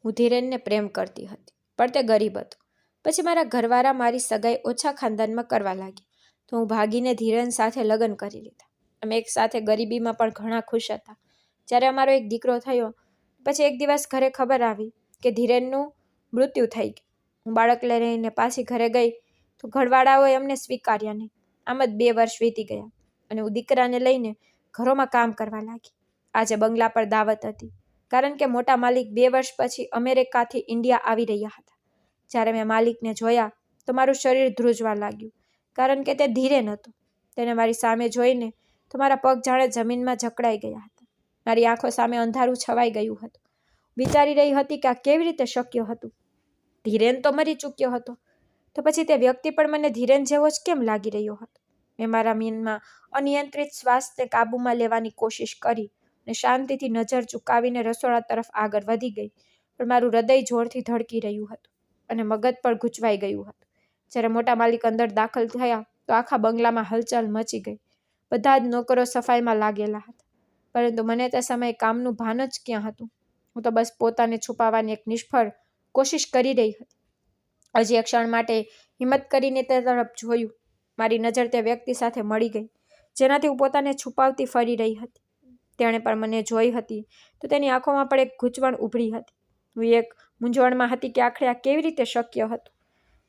હું ધીરેનને પ્રેમ કરતી હતી, પણ તે ગરીબ હતો. પછી મારા ઘરવાળા મારી સગાઈ ઓછા ખાનદાનમાં કરવા લાગ્યા, તો હું ભાગીને ધીરેન સાથે લગ્ન કરી લીધા. અમે એક સાથે ગરીબીમાં પણ ઘણા ખુશ હતા. જ્યારે અમારો એક દીકરો થયો, પછી એક દિવસ ઘરે ખબર આવી કે ધીરેનનું મૃત્યુ થઈ ગયું. હું બાળક લઈને પાછી ઘરે ગઈ તો ઘરવાળાઓએ અમને સ્વીકાર્યા નહીં. આમ જ 2 વર્ષ વીતી ગયા અને હું દીકરાને લઈને ઘરોમાં કામ કરવા લાગી. આજે બંગલા પર દાવત હતી, કારણ કે મોટા માલિક 2 વર્ષ પછી અમેરિકાથી ઇન્ડિયા આવી રહ્યા હતા. જ્યારે મેં માલિકને જોયા તો મારું શરીર ધ્રુજવા લાગ્યું, કારણ કે તે ધીરેન હતો. તેને મારી સામે જોઈને તો મારા પગ જાણે જમીનમાં જકડાઈ ગયા હતા. મારી આંખો સામે અંધારું છવાઈ ગયું હતું. વિચારી રહી હતી કે આ કેવી રીતે શક્ય હતું. ધીરેન તો મરી ચૂક્યો હતો, તો પછી તે વ્યક્તિ પણ મને ધીરેન જેવો જ કેમ લાગી રહ્યો હતો? મેં મારા મનમાં અનિયંત્રિત શ્વાસને કાબૂમાં લેવાની કોશિશ કરી અને શાંતિથી નજર ચૂકાવીને રસોડા તરફ આગળ વધી ગઈ. પણ મારું હૃદય જોરથી ધડકી રહ્યું હતું અને મગજ પણ ગૂંચવાઈ ગયું હતું. જ્યારે મોટા માલિક અંદર દાખલ થયા તો આખા બંગલામાં હલચલ મચી ગઈ. બધા જ નોકરો સફાઈમાં લાગેલા હતા, પરંતુ મને તે સમયે કામનું ભાન જ ક્યાં હતું. હું તો બસ પોતાને છુપાવવાની એક નિષ્ફળ કોશિશ કરી રહી હતી. હજી એક ક્ષણ માટે હિંમત કરીને તે તરફ જોયું. મારી નજર તે વ્યક્તિ સાથે મળી ગઈ, જેનાથી હું પોતાને છુપાવતી ફરી રહી હતી. તેણે પણ મને જોઈ હતી તો તેની આંખોમાં પણ એક ગૂંચવણ ઉભરી હતી. હું એક મૂંઝવણમાં હતી કે આખરે આ કેવી રીતે શક્ય હતું.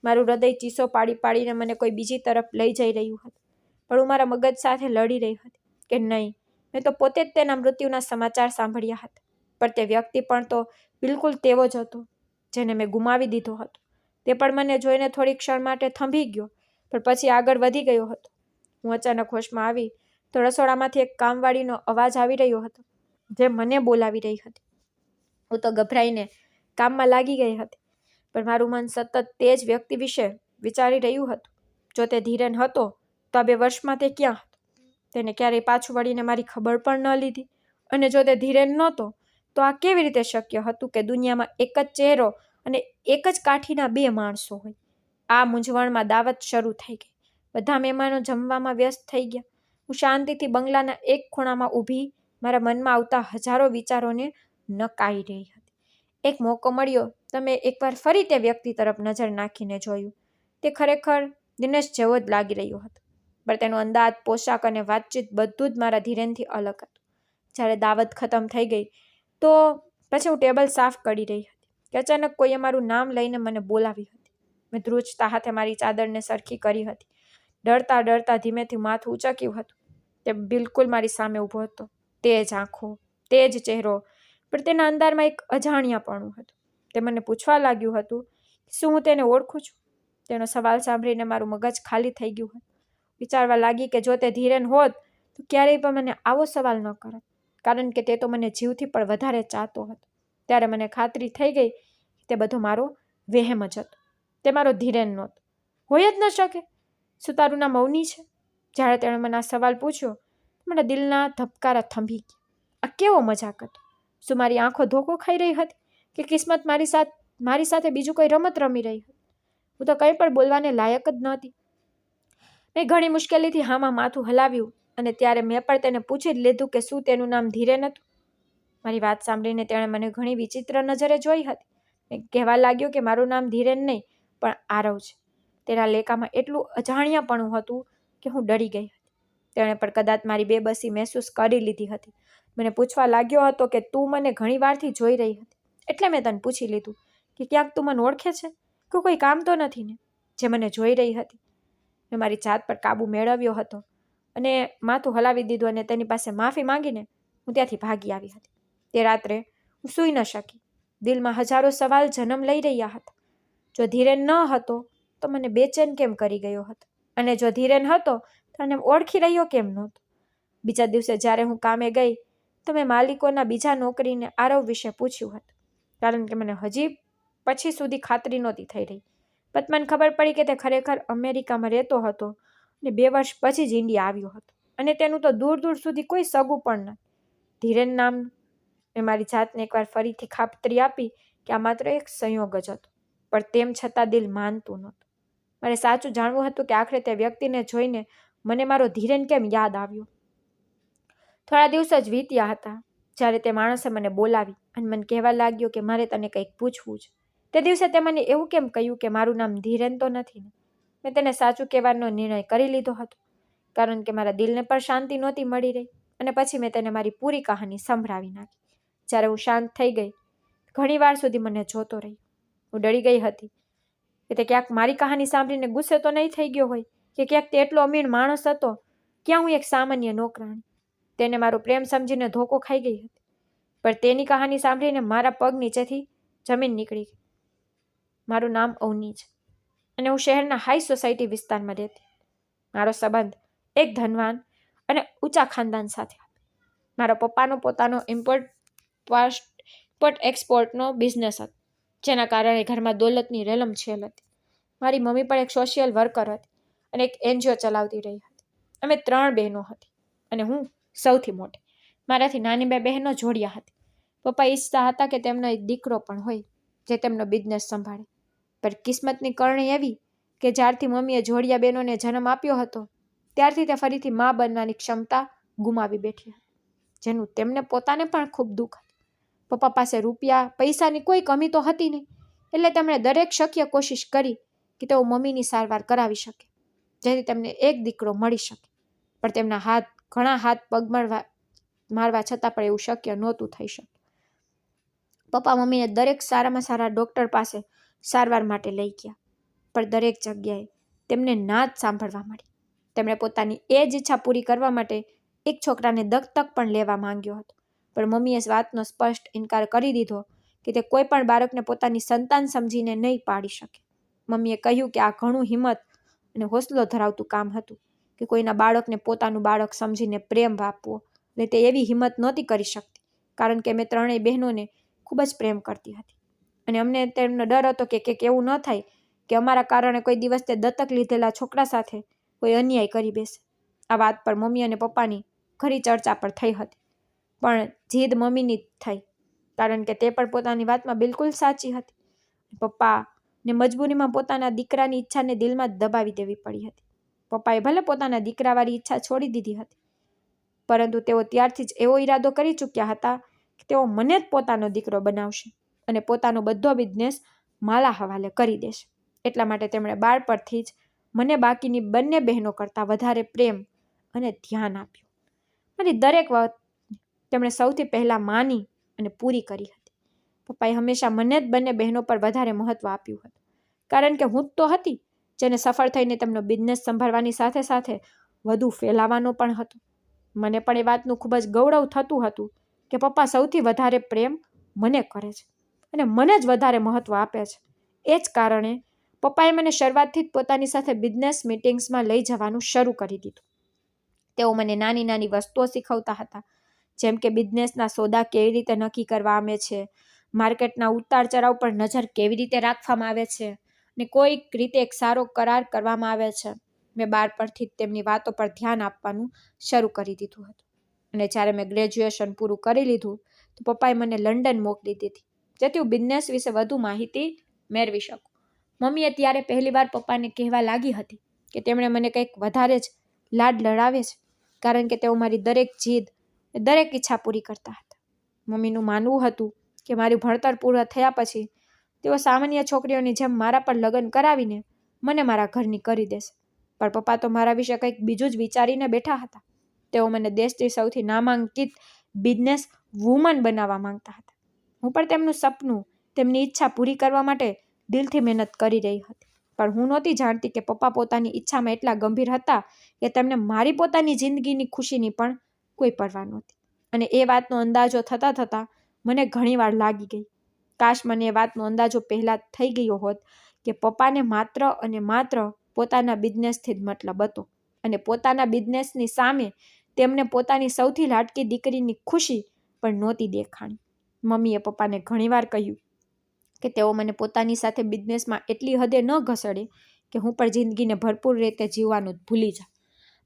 મારું હૃદય ચીસો પાડી પાડીને મને કોઈ બીજી તરફ લઈ જઈ રહ્યું હતું. પણ હું મારા મગજ સાથે લડી રહી હતી કે નહીં, મેં તો પોતે જ તેના મૃત્યુના સમાચાર સાંભળ્યા હતા. પણ તે વ્યક્તિ પણ તો બિલકુલ તેવો જ હતો જેને મેં ગુમાવી દીધો હતો. તે પણ મને જોઈને થોડી ક્ષણ માટે થંભી ગયો, પણ પછી આગળ વધી ગયો હતો. હું અચાનક હોશમાં આવી તો રસોડામાંથી એક કામવાળીનો અવાજ આવી રહ્યો હતો, જે મને બોલાવી રહી હતી. હું તો ગભરાઈને કામમાં લાગી ગઈ હતી, પણ મારું મન સતત તે જ વ્યક્તિ વિશે વિચારી રહ્યું હતું. જો તે ધીરેન હતો તો આ 2 વર્ષમાં તે ક્યાં હતો? તેને ક્યારેય પાછું વળીને મારી ખબર પણ ન લીધી. અને જો તે ધીરેન નહોતો તો આ કેવી રીતે શક્ય હતું કે દુનિયામાં એક જ ચહેરો અને એક જ કાઠીના 2 માણસો હોય? આ મૂંઝવણમાં દાવત શરૂ થઈ ગઈ. બધા મહેમાનો જમવામાં વ્યસ્ત થઈ ગયા. હું શાંતિથી બંગલાના એક ખૂણામાં ઊભી મારા મનમાં આવતા હજારો વિચારોને નકાઈ રહી હતી. એક મોકો મળ્યો તો મેં એકવાર ફરી તે વ્યક્તિ તરફ નજર નાખીને જોયું. તે ખરેખર દિનેશ જેવો જ લાગી રહ્યો હતો, પણ તેનો અંદાજ, પોશાક અને વાતચીત બધું જ મારા ધીરેનથી અલગ હતું. જ્યારે દાવત ખતમ થઈ ગઈ તો પછી હું ટેબલ સાફ કરી રહી હતી કે અચાનક કોઈએ મારું નામ લઈને મને બોલાવી હતી. મેં ધ્રુજતા હાથે મારી ચાદરને સરખી કરી હતી. ડરતા ડરતા ધીમેથી માથું ઊંચક્યું હતું. તે બિલકુલ મારી સામે ઊભો હતો. તે જ આંખો, તે જ ચહેરો, પણ તેના અંદરમાં એક અજાણ્યાપણું હતું. તે મને પૂછવા લાગ્યું હતું, શું હું તેને ઓળખું છું? તેનો સવાલ સાંભળીને મારું મગજ ખાલી થઈ ગયું હતું. વિચારવા લાગી કે જો તે ધીરેન હોત તો ક્યારેય પણ મને આવો સવાલ ન કરત, કારણ કે તે તો મને જીવથી પણ વધારે ચાહતો હતો. ત્યારે મને ખાતરી થઈ ગઈ કે તે બધો મારો વહેમ જ હતો. તે મારો ધીરેન નહોતો. હોય જ ન શકે. શું તારું નામ અવની છે? જ્યારે તેણે મને આ સવાલ પૂછ્યો, મારા દિલના ધબકારા થંભી ગયા. આ કેવો મજાક હતો? શું મારી આંખો ધોકો ખાઈ રહી હતી કે કિસ્મત મારી સાથે બીજું કોઈ રમત રમી રહી હતી? હું તો કંઈ પણ બોલવાને લાયક જ નહોતી. મેં ઘણી મુશ્કેલીથી હામાં માથું હલાવ્યું અને ત્યારે મેં પણ તેને પૂછી જ લીધું કે શું તેનું નામ ધીરેન હતું. મારી વાત સાંભળીને તેણે મને ઘણી વિચિત્ર નજરે જોઈ હતી. મેં કહેવા લાગ્યો કે મારું નામ ધીરેન નહીં પણ આરવ છે. તેના લેખામાં એટલું અજાણ્યાપણું હતું કે હું ડરી ગઈ હતી. તેણે પણ કદાચ મારી બેબસી મહેસૂસ કરી લીધી હતી. મને પૂછવા લાગ્યો હતો કે તું મને ઘણી વારથી જોઈ રહી હતી, એટલે મેં તને પૂછી લીધું કે ક્યાંક તું મને ઓળખે છે કે કોઈ કામ તો નથી ને જે મને જોઈ રહી હતી. મેં મારી જાત પર કાબુ મેળવ્યો હતો અને માથું હલાવી દીધું અને તેની પાસે માફી માંગીને હું ત્યાંથી ભાગી આવી હતી. તે રાત્રે હું સૂઈ ન શકી. દિલમાં હજારો સવાલ જન્મ લઈ રહ્યા હતા. જો ધીરેન ન હતો તો મને બેચેન કેમ કરી ગયો હતો? અને જો ધીરેન હતો તો એને ઓળખી રહ્યો કેમ નહોતો? બીજા દિવસે જ્યારે હું કામે ગઈ તો મેં માલિકોના બીજા નોકરીને આરવ વિશે પૂછ્યું હતું, કારણ કે મને હજી પછી સુધી ખાતરી નહોતી થઈ રહી. પણ મને ખબર પડી કે તે ખરેખર અમેરિકામાં રહેતો હતો અને 2 વર્ષ પછી જ ઇન્ડિયા આવ્યો હતો. અને તેનું તો દૂર દૂર સુધી કોઈ સગું પણ નથી. ધીરેન નામનું. મેં મારી જાતને એકવાર ફરીથી ખાતરી આપી કે આ માત્ર એક સંયોગ જ હતો, પણ તેમ છતાં દિલ માનતું નહોતું. મારે સાચું જાણવું હતું કે આખરે તે વ્યક્તિને જોઈને મને મારો ધીરેન કેમ યાદ આવ્યો. થોડા દિવસો જ વીત્યા હતા જ્યારે તે માણસે મને બોલાવી અને મને કહેવા લાગ્યો કે મારે તને કંઈક પૂછવું છે. તે દિવસે તે મને એવું કેમ કહ્યું કે મારું નામ ધીરેન તો નથી ને? મેં તેને સાચું કહેવાનો નિર્ણય કરી લીધો હતો, કારણ કે મારા દિલને પણ શાંતિ નહોતી મળી રહી. અને પછી મેં તેને મારી પૂરી કહાની સંભળાવી નાખી. જ્યારે હું શાંત થઈ ગઈ, ઘણી વાર સુધી મને જોતો રહ્યો. હું ડરી ગઈ હતી કે તે ક્યાંક મારી કહાની સાંભળીને ગુસ્સે તો નહીં થઈ ગયો હોય, કે ક્યાંક તે એટલો અમીર માણસ હતો, ક્યાં હું એક સામાન્ય નોકરાણી. તેને મારો પ્રેમ સમજીને ધોકો ખાઈ ગઈ હતી. પણ તેની કહાની સાંભળીને મારા પગ નીચેથી જમીન નીકળી ગઈ. મારું નામ અવની છે અને હું શહેરના હાઈ સોસાયટી વિસ્તારમાં રહેતી. મારો સંબંધ એક ધનવાન અને ઊંચા ખાનદાન સાથે હતો. મારા પપ્પાનો પોતાનો ઇમ્પોર્ટ એક્સપોર્ટનો બિઝનેસ હતો, જેના કારણે ઘરમાં દોલતની રેલમછેલ હતી. મારી મમ્મી પણ એક સોશિયલ વર્કર હતી અને એક NGO ચલાવતી રહી હતી. અમે 3 બહેનો હતી અને હું સૌથી મોટી. મારાથી નાની 2 બહેનો જોડિયા હતી. પપ્પા ઈચ્છતા હતા કે તેમનો એક દીકરો પણ હોય જે તેમનો બિઝનેસ સંભાળે. પર કિસ્મતની કરણી એવી કે જ્યારથી મમ્મીએ જોડિયા બહેનોને જન્મ આપ્યો હતો, ત્યારથી તે ફરીથી મા બનવાની ક્ષમતા ગુમાવી બેઠી હતી, જેનું તેમને પોતાને પણ ખૂબ દુઃખ હતું. પપ્પા પાસે રૂપિયા પૈસાની કોઈ કમી તો હતી નહીં, એટલે તેમણે દરેક શક્ય કોશિશ કરી કે તેઓ મમ્મીની સારવાર કરાવી શકે, જેથી તેમને એક દીકરો મળી શકે. પણ તેમના ઘણા હાથ પગ મારવા છતાં પણ એવું શક્ય નહોતું થઈ શક્યું. પપ્પા મમ્મીને દરેક સારામાં સારા ડૉક્ટર પાસે સારવાર માટે લઈ ગયા, પણ દરેક જગ્યાએ તેમને ના જ સાંભળવા મળી. તેમણે પોતાની એ જ ઈચ્છા પૂરી કરવા માટે એક છોકરાને દત્તક પણ લેવા માંગ્યો હતો, પણ મમ્મીએ વાતનો સ્પષ્ટ ઇનકાર કરી દીધો કે તે કોઈ પણ બાળકને પોતાની સંતાન સમજીને નહીં પાડી શકે. મમ્મીએ કહ્યું કે આ ઘણું હિંમત અને હોસલો ધરાવતું કામ હતું કે કોઈના બાળકને પોતાનું બાળક સમજીને પ્રેમ આપવો, અને તે એવી હિંમત નહોતી કરી શકતી, કારણ કે મેં 3 બહેનોને ખૂબ જ પ્રેમ કરતી હતી અને અમને તેમનો ડર હતો કે એવું ન થાય કે અમારા કારણે કોઈ દિવસ તે દત્તક લીધેલા છોકરા સાથે કોઈ અન્યાય કરી બેસે. આ વાત પર મમ્મી અને પપ્પાની ઘણી ચર્ચા પર થઈ હતી, પણ જીદ મમ્મીની થઈ, કારણ કે તે પણ પોતાની વાતમાં બિલકુલ સાચી હતી. પપ્પાને મજબૂરીમાં પોતાના દીકરાની ઈચ્છાને દિલમાં દબાવી દેવી પડી હતી. પપ્પાએ ભલે પોતાના દીકરાવાળી ઈચ્છા છોડી દીધી હતી, પરંતુ તેઓ ત્યારથી જ એવો ઈરાદો કરી ચૂક્યા હતા કે તેઓ મને જ પોતાનો દીકરો બનાવશે અને પોતાનો બધો બિઝનેસ મારા હવાલે કરી દેશે. એટલા માટે તેમણે બાળપણથી જ મને બાકીની બંને બહેનો કરતાં વધારે પ્રેમ અને ધ્યાન આપ્યું. મારી દરેક વાત તેમણે સૌથી પહેલાં માની અને પૂરી કરી હતી. પપ્પાએ હંમેશા મને જ બંને બહેનો પર વધારે મહત્ત્વ આપ્યું હતું, કારણ કે હું જ તો હતી જેને સફળ થઈને તેમનો બિઝનેસ સંભાળવાની સાથે સાથે વધુ ફેલાવવાનો પણ હતો. મને પણ એ વાતનું ખૂબ જ ગૌરવ થતું હતું કે પપ્પા સૌથી વધારે પ્રેમ મને કરે છે અને મને જ વધારે મહત્ત્વ આપે છે. એ જ કારણે પપ્પાએ મને શરૂઆતથી જ પોતાની સાથે બિઝનેસ મીટિંગ્સમાં લઈ જવાનું શરૂ કરી દીધું. તેઓ મને નાની નાની વસ્તુઓ શીખવતા હતા, જેમ કે બિઝનેસના સોદા કેવી રીતે નક્કી કરવા આવે છે, માર્કેટના ઉતાર ચઢાવ પર નજર કેવી રીતે રાખવામાં આવે છે, ને કોઈક રીતે એક સારો કરાર કરવામાં આવે છે. મેં બાળપણથી જ તેમની વાતો પર ધ્યાન આપવાનું શરૂ કરી દીધું હતું. અને જ્યારે મેં ગ્રેજ્યુએશન પૂરું કરી લીધું તો પપ્પાએ મને લંડન મોકલી દીધી, જેથી હું બિઝનેસ વિશે વધુ માહિતી મેળવી શકું. મમ્મીએ ત્યારે પહેલીવાર પપ્પાને કહેવા લાગી હતી કે તેમણે મને કંઈક વધારે જ લાડ લડાવે છે, કારણ કે તેઓ મારી દરેક જીદ, દરેક ઈચ્છા પૂરી કરતા હતા. મમ્મીનું માનવું હતું કે મારું ભણતર પૂરું થયા પછી તેઓ સામાન્ય છોકરીઓની જેમ મારા પર લગ્ન કરાવીને મને મારા ઘરની કરી દેશે. પણ પપ્પા તો મારા વિશે કંઈક બીજું જ વિચારીને બેઠા હતા. તેઓ મને દેશની સૌથી નામાંકિત બિઝનેસ વુમન બનાવવા માંગતા હતા. હું પણ તેમનું સપનું, તેમની ઈચ્છા પૂરી કરવા માટે દિલથી મહેનત કરી રહી હતી. પણ હું નહોતી જાણતી કે પપ્પા પોતાની ઈચ્છામાં એટલા ગંભીર હતા કે તેમને મારી પોતાની જિંદગીની ખુશીની પણ કોઈ પરવા નહોતી. અને એ વાતનો અંદાજો થતાં મને ઘણીવાર લાગી ગઈ, કાશ મને એ વાતનો અંદાજો પહેલાં થઈ ગયો હોત કે પપ્પાને માત્ર અને માત્ર પોતાના બિઝનેસથી જ મતલબ હતો અને પોતાના બિઝનેસની સામે તેમને પોતાની સૌથી લાડકી દીકરીની ખુશી પણ નહોતી દેખાણી. મમ્મીએ પપ્પાને ઘણીવાર કહ્યું કે તેઓ મને પોતાની સાથે બિઝનેસમાં એટલી હદે ન ઘસડે કે હું પણ જિંદગીને ભરપૂર રીતે જીવવાનું જ ભૂલી જાઉં.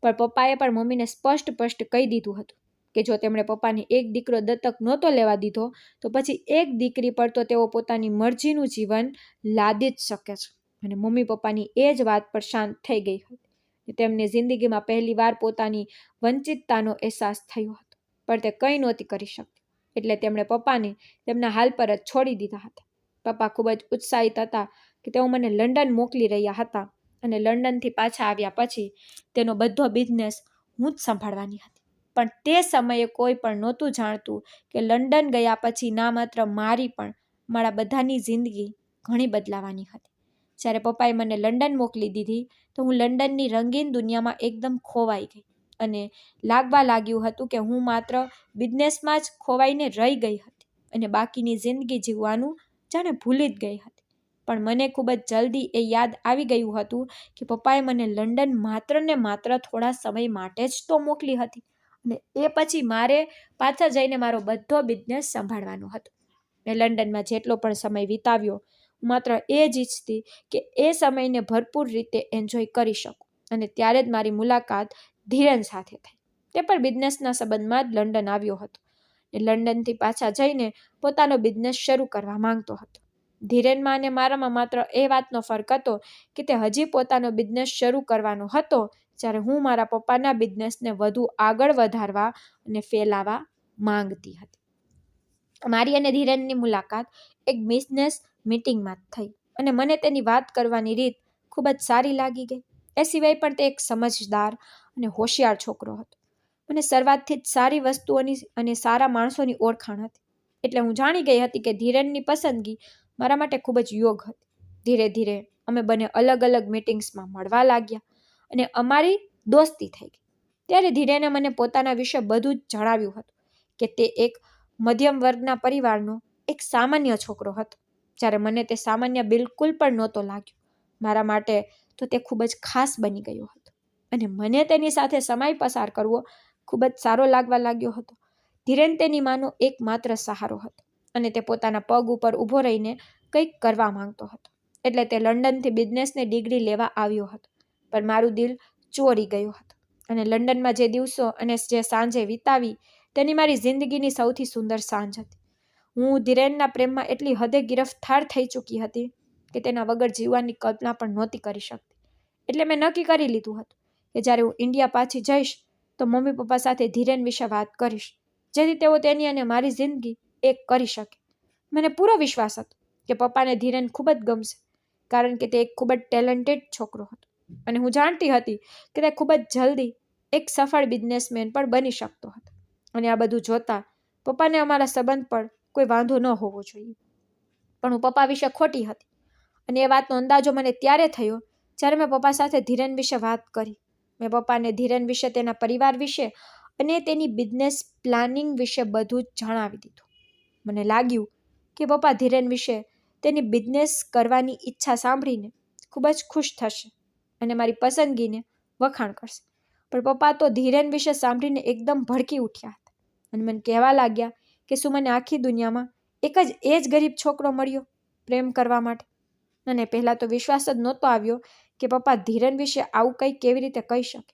પણ પપ્પાએ પણ મમ્મીને સ્પષ્ટ કહી દીધું હતું કે જો તેમણે પપ્પાને એક દીકરો દત્તક નહોતો લેવા દીધો તો પછી એક દીકરી પર તો તેઓ પોતાની મરજીનું જીવન લાદી જ શકે છે. અને મમ્મી પપ્પાની એ જ વાત પર શાંત થઈ ગઈ હતી. તેમની જિંદગીમાં પહેલીવાર પોતાની વંચિતતાનો અહેસાસ થયો હતો, પણ તે કંઈ નહોતી કરી શકતી. એટલે તેમણે પપ્પાને તેમના હાલ પર જ છોડી દીધા હતા. પપ્પા ખૂબ જ ઉત્સાહિત હતા કે તેઓ મને લંડન મોકલી રહ્યા હતા અને લંડનથી પાછા આવ્યા પછી તેનો બધો બિઝનેસ હું જ સંભાળવાની હતી. પણ તે સમયે કોઈ પણ નહોતું જાણતું કે લંડન ગયા પછી ના માત્ર મારી પણ મારા બધાની જિંદગી ઘણી બદલાવાની હતી. જ્યારે પપ્પાએ મને લંડન મોકલી દીધી તો હું લંડનની રંગીન દુનિયામાં એકદમ ખોવાઈ ગઈ અને લાગવા લાગ્યું હતું કે હું માત્ર બિઝનેસમાં જ ખોવાઈને રહી ગઈ હતી અને બાકીની જિંદગી જીવવાનું જાણે ભૂલી જ ગઈ હતી. પણ મને ખૂબ જ જલ્દી એ યાદ આવી ગયું હતું કે પપ્પાએ મને લંડન માત્ર ને માત્ર થોડા સમય માટે જ તો મોકલી હતી અને એ પછી મારે પાછા જઈને મારો બધો બિઝનેસ સંભાળવાનો હતો. મેં લંડનમાં જેટલો પણ સમય વિતાવ્યો હું માત્ર એ જ ઈચ્છતી કે એ સમયને ભરપૂર રીતે એન્જોય કરી શકું અને ત્યારે જ મારી મુલાકાત ધીરેન સાથે થઈ. તે પણ બિઝનેસના સંબંધમાં જ લંડન આવ્યો હતો અને લંડનથી પાછા જઈને પોતાનો બિઝનેસ શરૂ કરવા માંગતો હતો. ધીરેનમાં અને મારામાં માત્ર એ વાતનો ફરક હતો કે તે હજી પોતાનો બિઝનેસ શરૂ કરવાનો હતો જ્યારે હું મારા પપ્પાના બિઝનેસને વધુ આગળ વધારવા અને ફેલાવવા માંગતી હતી. મારી અને ધીરેનની મુલાકાત એક બિઝનેસ મીટિંગમાં થઈ અને મને તેની વાત કરવાની રીત ખૂબ જ સારી લાગી ગઈ. એ સિવાય પણ તે એક સમજદાર અને હોશિયાર છોકરો હતો. મને શરૂઆતથી જ સારી વસ્તુઓની અને સારા માણસોની ઓળખાણ હતી એટલે હું જાણી ગઈ હતી કે ધીરેનની પસંદગી મારા માટે ખૂબ જ યોગ હતી. ધીરે ધીરે અમે બંને અલગ અલગ મીટિંગ્સમાં મળવા લાગ્યા અને અમારી દોસ્તી થઈ ગઈ. ત્યારે ધીરેને મને પોતાના વિશે બધું જ જણાવ્યું હતું કે તે એક મધ્યમ વર્ગના પરિવારનો એક સામાન્ય છોકરો હતો. જ્યારે મને તે સામાન્ય બિલકુલ પણ નહોતો લાગ્યો. મારા માટે તો તે ખૂબ જ ખાસ બની ગયો હતો અને મને તેની સાથે સમય પસાર કરવો ખૂબ જ સારો લાગવા લાગ્યો હતો. ધીરેન તેની માનો એકમાત્ર સહારો હતો અને તે પોતાના પગ ઉપર ઊભો રહીને કંઈક કરવા માંગતો હતો. એટલે તે લંડનથી બિઝનેસની ડિગ્રી લેવા આવ્યો હતો. પણ મારું દિલ ચોરી ગયું હતું અને લંડનમાં જે દિવસો અને જે સાંજે વિતાવી તેની મારી જિંદગીની સૌથી સુંદર સાંજ હતી. હું ધીરેનના પ્રેમમાં એટલી હદે ગિરફ્તાર થઈ ચૂકી હતી કે તેના વગર જીવવાની કલ્પના પણ નહોતી કરી શકતી. એટલે મેં નક્કી કરી લીધું હતું કે જ્યારે હું ઇન્ડિયા પાછી જઈશ તો મમ્મી પપ્પા સાથે ધીરેન વિશે વાત કરીશ જેથી તેઓ તેની અને મારી જિંદગી એક કરી શકે. મને પૂરો વિશ્વાસ હતો કે પપ્પાને ધીરેન ખૂબ જ ગમશે કારણ કે તે એક ખૂબ જ ટેલેન્ટેડ છોકરો હતો અને હું જાણતી હતી કે તે ખૂબ જ જલ્દી એક સફળ બિઝનેસમેન પણ બની શકતો હતો. અને આ બધું જોતા પપ્પાને અમારા સંબંધ પર કોઈ વાંધો ન હોવો જોઈએ. પણ હું પપ્પા વિશે ખોટી હતી અને એ વાતનો અંદાજો મને ત્યારે થયો જ્યારે મેં પપ્પા સાથે ધીરેન વિશે વાત કરી. મેં પપ્પાને ધીરેન વિશે, તેના પરિવાર વિશે અને તેની બિઝનેસ પ્લાનિંગ વિશે બધું જ જણાવી દીધું. મને લાગ્યું કે પપ્પા ધીરેન વિશે, તેની બિઝનેસ કરવાની ઈચ્છા સાંભળીને ખૂબ જ ખુશ થશે અને મારી પસંદગીને વખાણ કરશે. પણ પપ્પા તો ધીરેન વિશે સાંભળીને એકદમ ભડકી ઉઠ્યા હતા અને મને કહેવા લાગ્યા કે શું મને આખી દુનિયામાં એક જ એ જ ગરીબ છોકરો મળ્યો પ્રેમ કરવા માટે. અને પહેલાં તો વિશ્વાસ જ નહોતો આવ્યો કે પપ્પા ધીરેન વિશે આવું કંઈ કેવી રીતે કહી શકે.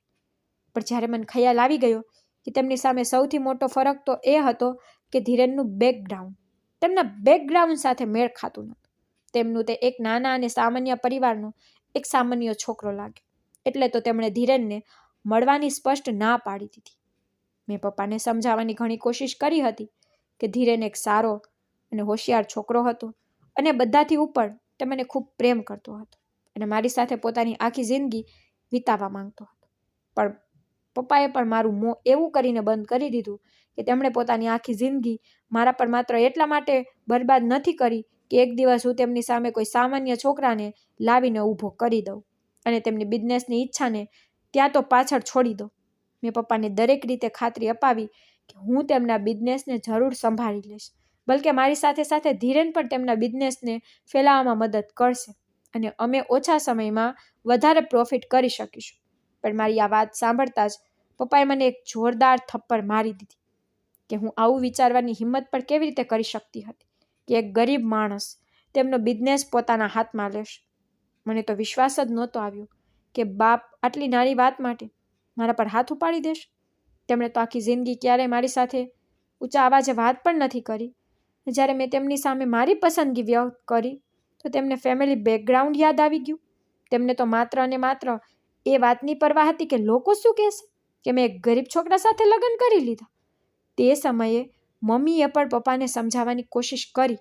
પણ જ્યારે મને ખ્યાલ આવી ગયો કે તેમની સામે સૌથી મોટો ફરક તો એ હતો કે ધીરેનનું બેકગ્રાઉન્ડ તેમના બેકગ્રાઉન્ડ સાથે મેળ ખાતું નહોતું. તેમનું તે એક નાના અને સામાન્ય પરિવારનો એક સામાન્ય છોકરો લાગ્યો. એટલે તો તેમણે ધીરેનને મળવાની સ્પષ્ટ ના પાડી દીધી. મેં પપ્પાને સમજાવવાની ઘણી કોશિશ કરી હતી કે ધીરેન એક સારો અને હોશિયાર છોકરો હતો અને બધાથી ઉપર તે મને ખૂબ પ્રેમ કરતો હતો અને મારી સાથે પોતાની આખી જિંદગી વિતાવવા માંગતો હતો. પણ પપ્પાએ પણ મારું મોં એવું કરીને બંધ કરી દીધું કે તેમણે પોતાની આખી જિંદગી મારા પર માત્ર એટલા માટે બરબાદ નથી કરી કે એક દિવસ હું તેમની સામે કોઈ સામાન્ય છોકરાને લાવીને ઊભો કરી દઉં અને તેમની બિઝનેસની ઈચ્છાને ત્યાં તો પાછળ છોડી દઉં. મેં પપ્પાને દરેક રીતે ખાતરી અપાવી કે હું તેમના બિઝનેસને જરૂર સંભાળી લઈશ, બલકે મારી સાથે સાથે ધીરેન પણ તેમના બિઝનેસને ફેલાવવામાં મદદ કરશે અને અમે ઓછા સમયમાં વધારે પ્રોફિટ કરી શકીશું. પણ મારી આ વાત સાંભળતા જ પપ્પાએ મને એક જોરદાર થપ્પડ મારી દીધી કે હું આવું વિચારવાની હિંમત પણ કેવી રીતે કરી શકતી હતી કે એક ગરીબ માણસ તેમનો બિઝનેસ પોતાના હાથમાં લેશે. મને તો વિશ્વાસ જ નહોતો આવ્યો કે બાપ આટલી નાની વાત માટે મારા પર હાથ ઉપાડી દેશે. તેમણે તો આખી જિંદગી ક્યારેય મારી સાથે ઊંચા અવાજે વાત પણ નથી કરી. જ્યારે મેં તેમની સામે મારી પસંદગી વ્યક્ત કરી તો તેમને ફેમિલી બેકગ્રાઉન્ડ યાદ આવી ગયું. તેમને તો માત્ર અને માત્ર એ વાતની પરવા હતી કે લોકો શું કહેશે કે મેં એક ગરીબ છોકરા સાથે લગ્ન કરી લીધા. તે સમયે મમ્મીએ પણ પપ્પાને સમજાવવાની કોશિશ કરી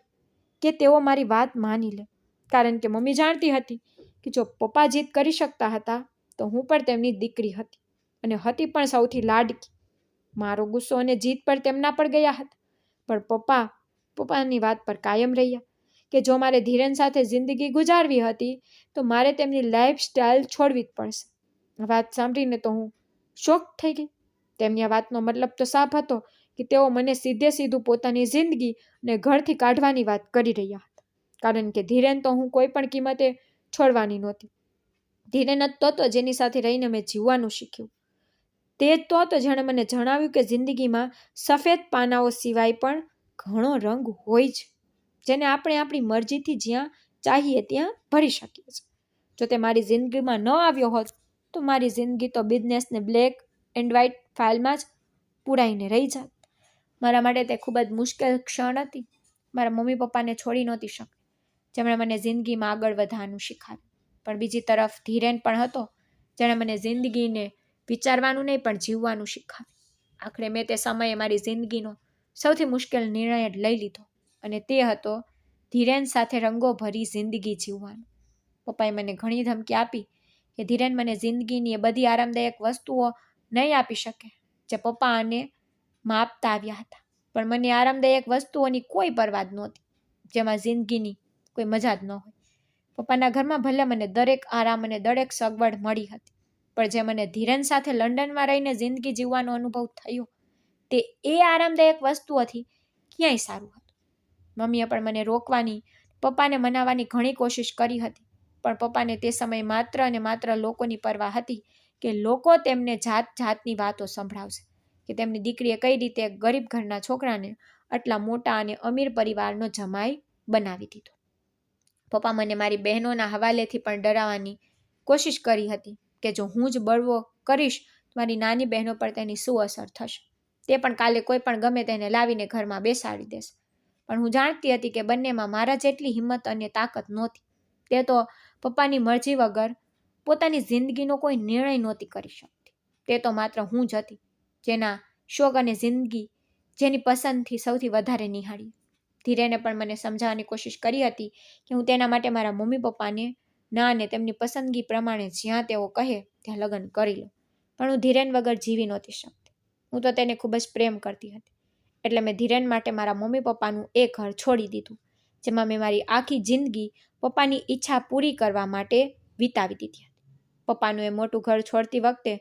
કે તેઓ મારી વાત માની લે, કારણ કે મમ્મી જાણતી હતી કે જો પપ્પા જીદ કરી શકતા હતા તો હું પણ તેમની દીકરી હતી અને હતી પણ સૌથી લાડકી. મારો ગુસ્સો અને જીદ પર તેમના પર ગયા હતા, પણ પપ્પાની વાત પર કાયમ રહ્યા કે જો મારે ધીરેન સાથે જિંદગી ગુજારવી હતી તો મારે તેમની લાઈફસ્ટાઈલ છોડવી જ પડશે. આ વાત સાંભળીને તો હું શોક થઈ ગઈ. તેમની આ વાતનો મતલબ તો સાફ હતો કે તેઓ મને સીધે સીધું પોતાની જિંદગી અને ઘરથી કાઢવાની વાત કરી રહ્યા હતા, કારણ કે ધીરેન તો હું કોઈ પણ કિંમતે છોડવાની નહોતી. ધીરેન જ તો હતો જેની સાથે રહીને મેં જીવવાનું શીખ્યું. તે જ તો હતો જેણે મને જણાવ્યું કે જિંદગીમાં સફેદ પાનાઓ સિવાય પણ ઘણો રંગ હોય છે, જેને આપણે આપણી મરજીથી જ્યાં ચાહીએ ત્યાં ભરી શકીએ છીએ. જો તે મારી જિંદગીમાં ન આવ્યો હોત તો મારી જિંદગી તો બિઝનેસને બ્લેક એન્ડ વ્હાઇટ ફાઇલમાં જ પૂરાઈને રહી જાત. મારા માટે તે ખૂબ જ મુશ્કેલ ક્ષણ હતી. મારા મમ્મી પપ્પાને છોડી નહોતી શકતી, જેમણે મને જિંદગીમાં આગળ વધવાનું શીખવ્યું. પણ બીજી તરફ ધીરેન પણ હતો, જેણે મને જિંદગીને વિચારવાનું નહીં પણ જીવવાનું શીખવ્યું. આખરે મેં તે સમયે મારી જિંદગીનો સૌથી મુશ્કેલ નિર્ણય લઈ લીધો, અને તે હતો ધીરેન સાથે રંગો ભરી જિંદગી જીવવાનો. પપ્પાએ મને ઘણી ધમકી આપી કે ધીરેન મને જિંદગીની એ બધી આરામદાયક વસ્તુઓ નહીં આપી શકે જે પપ્પા અને મા આપતા આવ્યા હતા, પણ મને આરામદાયક વસ્તુઓની કોઈ પરવા નહોતી જેમાં જિંદગીની કોઈ મજા જ ન હોય. પપ્પાના ઘરમાં ભલે મને દરેક આરામ અને દરેક સગવડ મળી હતી, પણ જે મને ધીરેન સાથે લંડનમાં રહીને જિંદગી જીવવાનો અનુભવ થયો તે એ આરામદાયક વસ્તુઓથી ક્યાંય સારું હતું. મમ્મીએ પણ મને રોકવાની, પપ્પાને મનાવવાની ઘણી કોશિશ કરી હતી, પણ પપ્પાને તે સમયે માત્ર અને માત્ર લોકોની પરવા હતી કે લોકો તેમને જાતની વાતો સંભળાવશે કે તેમની દીકરીએ કઈ રીતે ગરીબ ઘરના છોકરાને આટલા મોટા અને અમીર પરિવારનો જમાઈ બનાવી દીધો. પપ્પા મને મારી બહેનોના હવાલેથી પણ ડરાવવાની કોશિશ કરી હતી કે જો હું જ બળવો કરીશ તો મારી નાની બહેનો પર તેની શું અસર થશે. તે પણ કાલે કોઈ પણ ગમે તેને લાવીને ઘરમાં બેસાડી દેશે. પણ હું જાણતી હતી કે બંનેમાં મારા જેટલી હિંમત અને તાકાત નહોતી. તે તો પપ્પાની મરજી વગર પોતાની જિંદગીનો કોઈ નિર્ણય નહોતી કરી શકતી. તે તો માત્ર હું જ હતી જેના શોખ અને જિંદગી જેની પસંદથી સૌથી વધારે નિહાળી. ધીરેને પણ મને સમજાવવાની કોશિશ કરી હતી કે હું તેના માટે મારા મમ્મી પપ્પાને ના અને તેમની પસંદગી પ્રમાણે જ્યાં તેઓ કહે ત્યાં લગ્ન કરી લો, પણ હું ધીરેન વગર જીવી નહોતી શકતી. હું તો તેને ખૂબ જ પ્રેમ કરતી હતી, એટલે મેં ધીરેન માટે મારા મમ્મી પપ્પાનું એ ઘર છોડી દીધું જેમાં મેં મારી આખી જિંદગી પપ્પાની ઈચ્છા પૂરી કરવા માટે વિતાવી દીધી હતી. પપ્પાનું એ મોટું ઘર છોડતી વખતે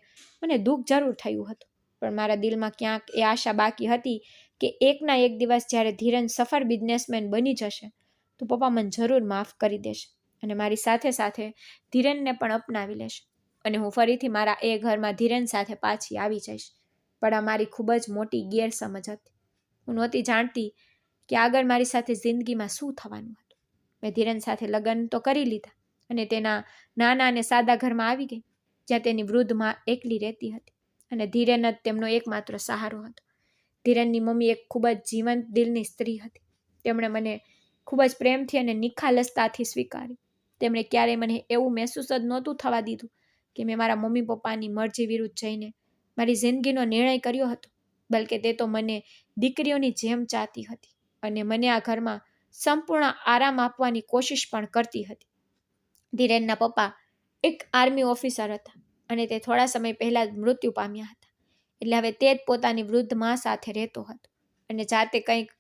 મને દુઃખ જરૂર થયું હતું, પણ મારા દિલમાં ક્યાંક એ આશા બાકી હતી કે એકના એક દિવસ જ્યારે ધીરેન સફળ બિઝનેસમેન બની જશે તો પપ્પા મને જરૂર માફ કરી દેશે અને મારી સાથે સાથે ધીરેનને પણ અપનાવી લેશે અને હું ફરીથી મારા એ ઘરમાં ધીરેન સાથે પાછી આવી જઈશ. પણ આ મારી ખૂબ જ મોટી ગેરસમજ હતી. હું નહોતી જાણતી કે આગળ મારી સાથે જિંદગીમાં શું થવાનું હતું. મેં ધીરેન સાથે લગ્ન તો કરી લીધા અને તેના નાના અને સાદા ઘરમાં આવી ગઈ, જ્યાં તેની વૃદ્ધ માં એકલી રહેતી હતી અને ધીરેન જ તેમનો એકમાત્ર સહારો હતો. ધીરેનની મમ્મી એક ખૂબ જ જીવંત દિલની સ્ત્રી હતી. તેમણે મને ખૂબ જ પ્રેમથી અને નિખાલસતાથી સ્વીકારી. તેમણે ક્યારેય મને એવું મહેસૂસ જ નહોતું થવા દીધું કે મેં મારા મમ્મી પપ્પાની મરજી વિરુદ્ધ જઈને મારી જિંદગીનો નિર્ણય કર્યો હતો, બલકે તે તો મને દીકરીઓની જેમ ચાહતી હતી અને મને આ ઘરમાં સંપૂર્ણ આરામ આપવાની કોશિશ પણ કરતી હતી. ધીરેનના પપ્પા એક આર્મી ઓફિસર હતા અને તે થોડા સમય પહેલાં જ મૃત્યુ પામ્યા હતા, એટલે હવે તે જ પોતાની વૃદ્ધ મા સાથે રહેતો હતો અને જાતે કંઈક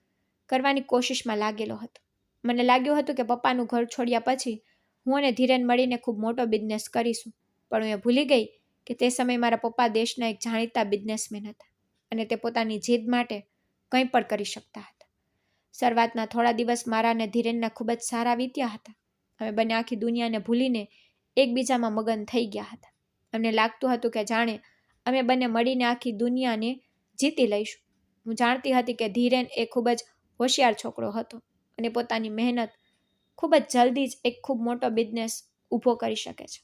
કરવાની કોશિશમાં લાગેલો હતો. મને લાગ્યું હતું કે પપ્પાનું ઘર છોડ્યા પછી હું અને ધીરેન મળીને ખૂબ મોટો બિઝનેસ કરીશું, પણ હું એ ભૂલી ગઈ કે તે સમયે મારા પપ્પા દેશના એક જાણીતા બિઝનેસમેન હતા અને તે પોતાની જીદ માટે કંઈ પણ કરી શકતા હતા. શરૂઆતના થોડા દિવસ મારા અને ધીરેનના ખૂબ જ સારા વીત્યા હતા. અમે બંને આખી દુનિયાને ભૂલીને એકબીજામાં મગન થઈ ગયા હતા. અમને લાગતું હતું કે જાણે અમે બંને મળીને આખી દુનિયાને જીતી લઈશું. હું જાણતી હતી કે ધીરેન એ ખૂબ જ હોશિયાર છોકરો હતો અને પોતાની મહેનત ખૂબ જ જલ્દી જ એક ખૂબ મોટો બિઝનેસ ઊભો કરી શકે છે,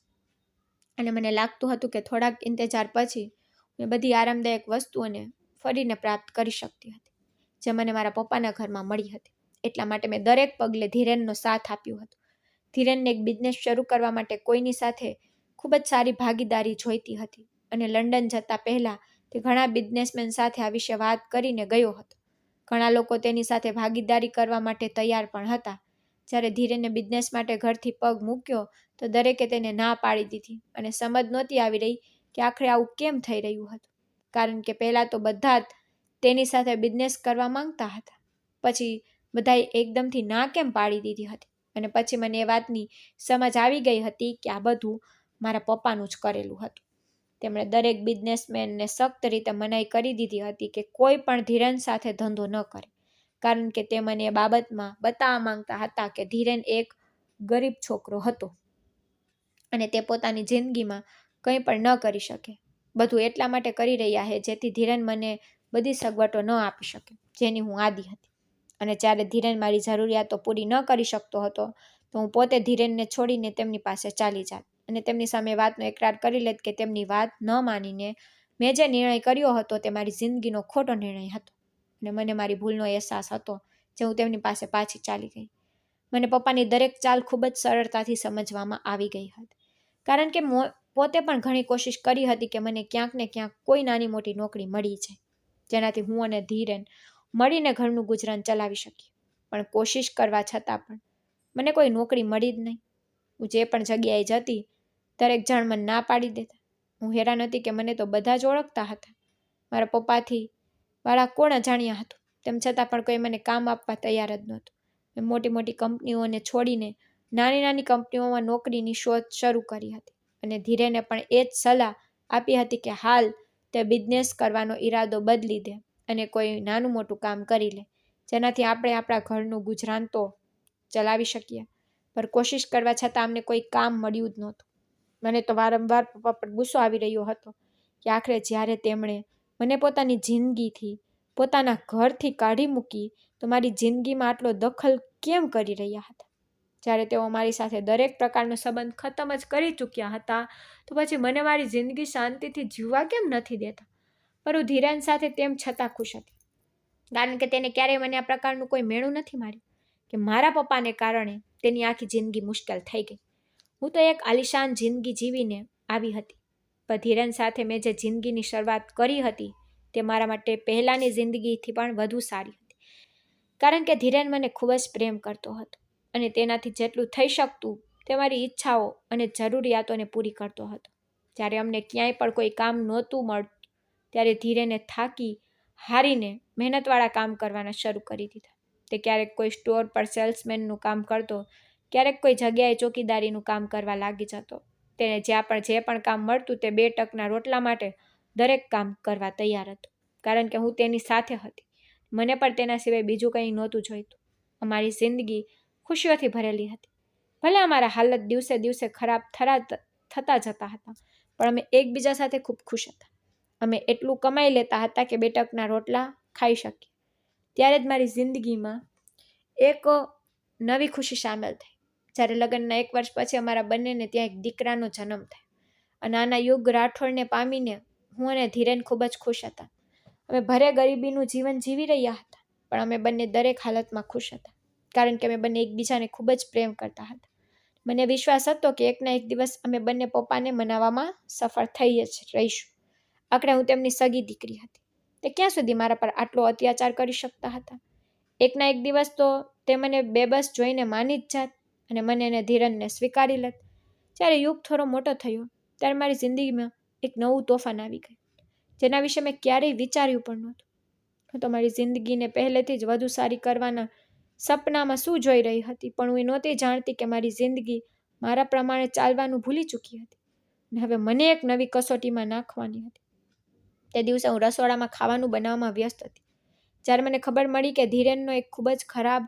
અને મને લાગતું હતું કે થોડાક ઇંતજાર પછી મેં બધી આરામદાયક વસ્તુઓને ફરીને પ્રાપ્ત કરી શકતી હતી જે મને મારા પપ્પાના ઘરમાં મળી હતી. એટલા માટે મેં દરેક પગલે ધીરેનનો સાથ આપ્યો હતો. ધીરેનને એક બિઝનેસ શરૂ કરવા માટે કોઈની સાથે ખૂબ જ સારી ભાગીદારી જોઈતી હતી અને લંડન જતા પહેલાં તે ઘણા બિઝનેસમેન સાથે આ વિશે વાત કરીને ગયો હતો. ઘણા લોકો તેની સાથે ભાગીદારી કરવા માટે તૈયાર પણ હતા. જ્યારે ધીરેને બિઝનેસ માટે ઘરથી પગ મૂક્યો તો દરેકે તેને ના પાડી દીધી અને સમજ નહોતી આવી રહી કે આખરે આવું કેમ થઈ રહ્યું હતું. કારણ કે પહેલાં તો બધા જ તેની સાથે બિઝનેસ કરવા માંગતા હતા, પછી બધાએ એકદમથી ના કેમ પાડી દીધી હતી. અને પછી મને એ વાતની સમજ આવી ગઈ હતી કે આ બધું મારા પપ્પાનું જ કરેલું હતું. તેમણે દરેક બિઝનેસમેનને સખ્ત રીતે મનાઈ કરી દીધી હતી કે કોઈ પણ ધીરેન સાથે ધંધો ન કરે, કારણ કે તે મને એ બાબતમાં બતાવવા માંગતા હતા કે ધીરેન એક ગરીબ છોકરો હતો અને તે પોતાની જિંદગીમાં કંઈ પણ ન કરી શકે. બધું એટલા માટે કરી રહ્યા છે જેથી ધીરેન મને બધી સગવડો ન આપી શકે જેની હું આદી હતી. અને જ્યારે ધીરેન મારી જરૂરિયાતો પૂરી ન કરી શકતો હતો તો હું પોતે ધીરેનને છોડીને તેમની પાસે ચાલી જાત અને તેમની સામે વાતનો એકરાર કરી લેત કે તેમની વાત ન માનીને મેં જે નિર્ણય કર્યો હતો તે મારી જિંદગીનો ખોટો નિર્ણય હતો અને મને મારી ભૂલનો અહેસાસ હતો જે હું તેમની પાસે પાછી ચાલી ગઈ. મને પપ્પાની દરેક ચાલ ખૂબ જ સરળતાથી સમજવામાં આવી ગઈ હતી, કારણ કે પોતે પણ ઘણી કોશિશ કરી હતી કે મને ક્યાંક ને ક્યાંક કોઈ નાની મોટી નોકરી મળી જાય જેનાથી હું અને ધીરેન મળીને ઘરનું ગુજરાન ચલાવી શકીએ. પણ કોશિશ કરવા છતાં પણ મને કોઈ નોકરી મળી જ નહીં. હું જે પણ જગ્યાએ જતી દરેક જણ મને ના પાડી દેતા. હું હેરાન હતી કે મને તો બધા જ ઓળખતા હતા. મારા પપ્પાથી વાળા કોણ અજાણ્યા હતું, તેમ છતાં પણ કોઈ મને કામ આપવા તૈયાર જ નહોતું. મેં મોટી મોટી કંપનીઓને છોડીને નાની નાની કંપનીઓમાં નોકરીની શોધ શરૂ કરી હતી અને ધીરેને પણ એ જ સલાહ આપી હતી કે હાલ તે બિઝનેસ કરવાનો ઈરાદો બદલી દે અને કોઈ નાનું મોટું કામ કરી લે જેનાથી આપણે આપણા ઘરનું ગુજરાન તો ચલાવી શકીએ. પર કોશિશ કરવા છતાં અમને કોઈ કામ મળ્યું જ નહોતું. મને તો વારંવાર પપ્પા પર ગુસ્સો આવી રહ્યો હતો કે આખરે જ્યારે તેમણે મને પોતાની જિંદગીથી પોતાના ઘરથી કાઢી મૂકી તો મારી જિંદગીમાં આટલો દખલ કેમ કરી રહ્યા હતા. જ્યારે તેઓ મારી સાથે દરેક પ્રકારનો સંબંધ ખતમ જ કરી ચૂક્યા હતા તો પછી મને મારી જિંદગી શાંતિથી જીવવા કેમ નથી દેતા. પર હું ધીરેન સાથે તેમ છતાં ખુશ હતી, કારણ કે તેને ક્યારેય મને આ પ્રકારનું કોઈ મેણું નથી માર્યું કે મારા પપ્પાને કારણે તેની આખી જિંદગી મુશ્કેલ થઈ ગઈ. હું તો એક આલિશાન જિંદગી જીવીને આવી હતી, પણ ધીરેન સાથે મેં જે જિંદગીની શરૂઆત કરી હતી તે મારા માટે પહેલાંની જિંદગીથી પણ વધુ સારી હતી, કારણ કે ધીરેન મને ખૂબ જ પ્રેમ કરતો હતો અને તેનાથી જેટલું થઈ શકતું તે મારી ઈચ્છાઓ અને જરૂરિયાતોને પૂરી કરતો હતો. જ્યારે અમને ક્યાંય પણ કોઈ કામ નહોતું મળતું ત્યારે ધીરેને થાકી હારીને મહેનતવાળા કામ કરવાના શરૂ કરી દીધા. તે ક્યારેક કોઈ સ્ટોર પર સેલ્સમેનનું કામ કરતો, ક્યારેક કોઈ જગ્યાએ ચોકીદારીનું કામ કરવા લાગી જતો. તેને જે પણ કામ મળતું તે 2 ટકના રોટલા માટે દરેક કામ કરવા તૈયાર હતો, કારણ કે હું તેની સાથે હતી. મને પણ તેના સિવાય બીજું કંઈ નહોતું જોઈતું. અમારી જિંદગી ખુશીઓથી ભરેલી હતી. ભલે અમારા હાલત દિવસે દિવસે ખરાબ થતા જતા હતા, પણ અમે એકબીજા સાથે ખૂબ ખુશ હતા. અમે એટલું કમાઈ લેતા હતા કે 2 ટકના રોટલા ખાઈ શકીએ. ત્યારે જ મારી જિંદગીમાં એક નવી ખુશી સામેલ થઈ, જ્યારે લગ્નના 1 વર્ષ પછી અમારા બંનેને ત્યાં એક દીકરાનો જન્મ થયો. અને આના યુગ રાઠોડને પામીને હું અને ધીરેન ખૂબ જ ખુશ હતા. અમે ભરે ગરીબીનું જીવન જીવી રહ્યા હતા, પણ અમે બંને દરેક હાલતમાં ખુશ હતા, કારણ કે અમે બંને એકબીજાને ખૂબ જ પ્રેમ કરતા હતા. મને વિશ્વાસ હતો કે એકના એક દિવસ અમે બંને પપ્પાને મનાવવામાં સફળ થઈ જ રહીશું. આખરે હું તેમની સગી દીકરી હતી. તે ક્યાં સુધી મારા પર આટલો અત્યાચાર કરી શકતા હતા. એકના એક દિવસ તો તે મને બેબસ જોઈને માની જ જાત અને મને અને ધીરનને સ્વીકારી લેત. જ્યારે યુગ થોડો મોટો થયો ત્યારે મારી જિંદગીમાં એક નવું તોફાન આવી ગયું, જેના વિશે મેં ક્યારેય વિચાર્યું પણ નહોતું. હું તો મારી જિંદગીને પહેલેથી જ વધુ સારી કરવાના સપનામાં શું જોઈ રહી હતી, પણ હું નહોતી જાણતી કે મારી જિંદગી મારા પ્રમાણે ચાલવાનું ભૂલી ચૂકી હતી અને હવે મને એક નવી કસોટીમાં નાખવાની હતી. તે દિવસે હું રસોડામાં ખાવાનું બનાવવામાં વ્યસ્ત હતી, જ્યારે મને ખબર મળી કે ધીરેનનો એક ખૂબ જ ખરાબ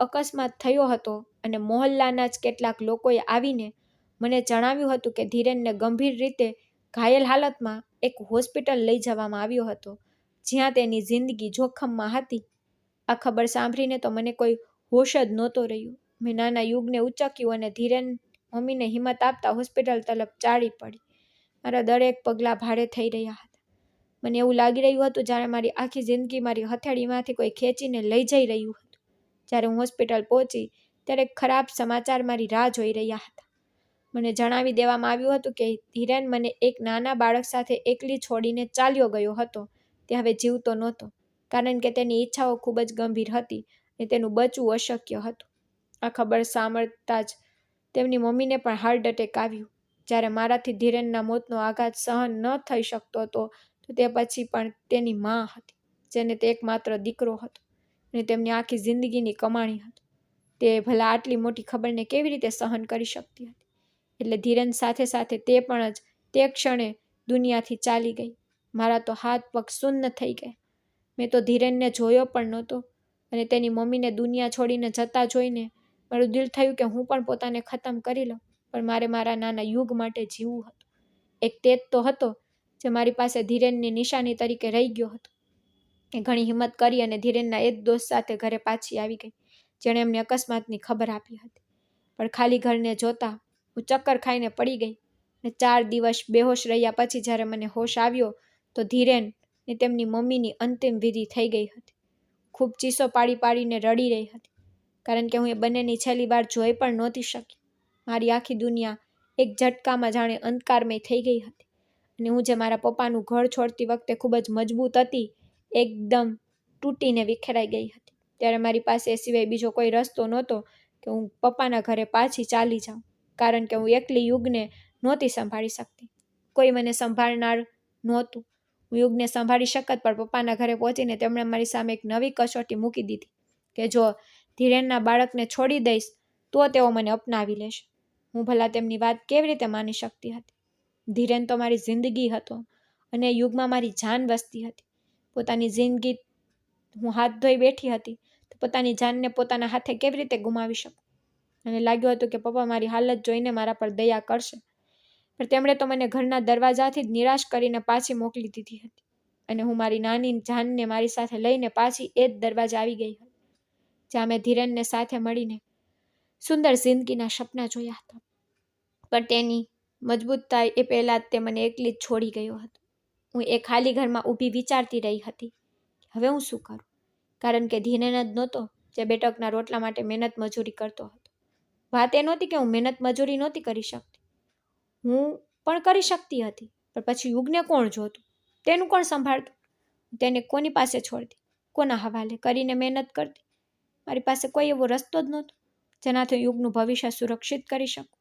અકસ્માત થયો હતો અને મોહલ્લાના જ કેટલાક લોકોએ આવીને મને જણાવ્યું હતું કે ધીરેનને ગંભીર રીતે ઘાયલ હાલતમાં એક હોસ્પિટલ લઈ જવામાં આવ્યો હતો, જ્યાં તેની જિંદગી જોખમમાં હતી. આ ખબર સાંભળીને તો મને કોઈ હોશ જ નહોતો રહ્યો. મેં નાના યુગને ઉચક્યું અને ધીરેન મમ્મીને હિંમત આપતા હોસ્પિટલ તરફ ચાલી પડી. મારા દરેક પગલાં ભારે થઈ રહ્યા હતા. મને એવું લાગી રહ્યું હતું જાણે મારી આખી જિંદગી મારી હથેળીમાંથી કોઈ ખેંચીને લઈ જઈ રહ્યું હતું. જ્યારે હું હોસ્પિટલ પહોંચી ત્યારે ખરાબ સમાચાર મારી રાહ જોઈ રહ્યા હતા. મને જણાવી દેવામાં આવ્યું હતું કે ધીરેન મને એક નાના બાળક સાથે એકલી છોડીને ચાલ્યો ગયો હતો. તે હવે જીવતો નહોતો, કારણ કે તેની ઈચ્છાઓ ખૂબ જ ગંભીર હતી અને તેનું બચવું અશક્ય હતું. આ ખબર સાંભળતા જ તેમની મમ્મીને પણ હાર્ટ એટેક આવ્યું. જ્યારે મારાથી ધીરેનના મોતનો આઘાત સહન ન થઈ શકતો હતો તો તે પછી પણ તેની માં હતી, જેને તે એકમાત્ર દીકરો હતો અને તેમની આખી જિંદગીની કમાણી હતી. તે ભલા આટલી મોટી ખબરને કેવી રીતે સહન કરી શકતી હતી? એટલે ધીરેન સાથે સાથે તે પણ જ તે ક્ષણે દુનિયાથી ચાલી ગઈ. મારા તો હાથ પગ શૂન્ય થઈ ગયા. મેં તો ધીરેનને જોયો પણ નહોતો અને તેની મમ્મીને દુનિયા છોડીને જતા જોઈને મારું દિલ થયું કે હું પણ પોતાને ખતમ કરી લઉં, પણ મારે મારા નાના યુગ માટે જીવવું હતું. એક તેજ તો હતો જે મારી પાસે ધીરેનની નિશાની તરીકે રહી ગયો હતો. એ ઘણી હિંમત કરી અને ધીરેનના એ જ દોસ્ત સાથે ઘરે પાછી આવી ગઈ, જેણે એમને અકસ્માતની ખબર આપી હતી. પણ ખાલી ઘરને જોતા હું ચક્કર ખાઈને પડી ગઈ અને 4 દિવસ બેહોશ રહ્યા પછી જ્યારે મને હોશ આવ્યો તો ધીરેન ને તેમની મમ્મીની અંતિમ વિધિ થઈ ગઈ હતી. ખૂબ ચીસો પાડી પાડીને રડી રહી હતી, કારણ કે હું એ બંનેની છેલ્લી વાર જોઈ પણ નહોતી શકી. મારી આખી દુનિયા એક ઝટકામાં જાણે અંધકારમય થઈ ગઈ હતી અને હું જે મારા પપ્પાનું ઘર છોડતી વખતે ખૂબ જ મજબૂત હતી, એકદમ તૂટીને વિખેરાઈ ગઈ હતી. ત્યારે મારી પાસે એ સિવાય બીજો કોઈ રસ્તો નહોતો કે હું પપ્પાના ઘરે પાછી ચાલી જાઉં, કારણ કે હું એકલી યુગને નહોતી સંભાળી શકતી. કોઈ મને સંભાળનાર નહોતું. હું યુગને સંભાળી શકત, પણ પપ્પાના ઘરે પહોંચીને તેમણે મારી સામે એક નવી કસોટી મૂકી દીધી કે જો ધીરેનના બાળકને છોડી દઈશ તો તેઓ મને અપનાવી લેશે. હું ભલા તેમની વાત કેવી રીતે માની શકતી હતી? ધીરેન તો મારી જિંદગી હતો અને યુગમાં મારી જાન વસતી હતી. પોતાની જિંદગી હું હાથ ધોઈ બેઠી હતી તો પોતાની જાનને પોતાના હાથે કેવી રીતે ગુમાવી શકું? અને લાગ્યું હતું કે પપ્પા મારી હાલત જોઈને મારા પર દયા કરશે, પણ તેમણે તો મને ઘરના દરવાજાથી જ નિરાશ કરીને પાછી મોકલી દીધી હતી અને હું મારી નાની જાનને મારી સાથે લઈને પાછી એ જ દરવાજા આવી ગઈ હતી, જ્યાં મેં ધીરેનને સાથે મળીને સુંદર જિંદગીના સપના જોયા હતા. પણ તેની મજબૂતતા એ પહેલાં જ તે મને એકલી જ છોડી ગયો હતો. હું એ ખાલી ઘરમાં ઊભી વિચારતી રહી હતી, હવે હું શું કરું? કારણ કે ધીરેન જ નહોતો જે બેટકના રોટલા માટે મહેનત મજૂરી કરતો હતો. વાત એ નહોતી કે હું મહેનત મજૂરી નહોતી કરી શકતી. હું પણ કરી શકતી હતી, પણ પછી યુગને કોણ જોતું? તેનું કોણ સંભાળતું? તેને કોની પાસે છોડતી? કોના હવાલે કરીને મહેનત કરતી? મારી પાસે કોઈ એવો રસ્તો જ નહોતો જેનાથી યુગનું ભવિષ્ય સુરક્ષિત કરી શકું.